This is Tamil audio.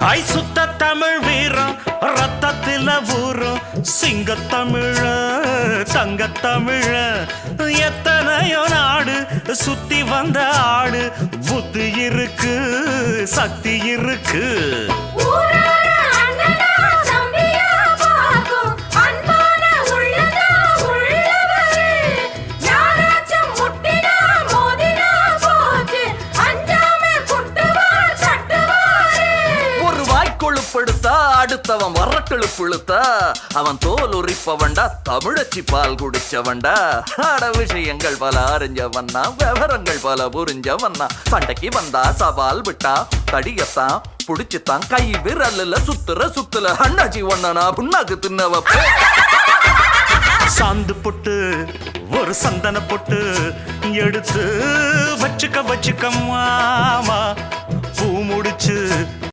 ஐ சுத்த தமிழ் வீரம் ரத்தத்தில ஊரும் சிங்கத்தமிழ தங்கத்தமிழ எத்தனையோ நாடு சுத்தி வந்த ஆடு புத்தி இருக்கு சக்தி இருக்கு அடுத்தவன் வரட்டெழு புழுத்தா அவன் தோல் உரிப்பவன்டா தமிழச்சி பால் குடிச்சவன்டா அட விஷயங்கள் பல அறிஞ்சவன்னா விவரங்கள் பல புரிஞ்சவன்னா சண்டைக்கு வந்தா சவால் விட்டா தடியத்தான் புடிச்சுத்தான் கை விரல்ல சுத்துல அண்ணாச்சி ஒண்ணனா புண்ணாக்கு தின்னவ சாந்து பொட்டு ஒரு சந்தன பொட்டு எடுத்து வச்சுக்க மாமா பூ முடிச்சு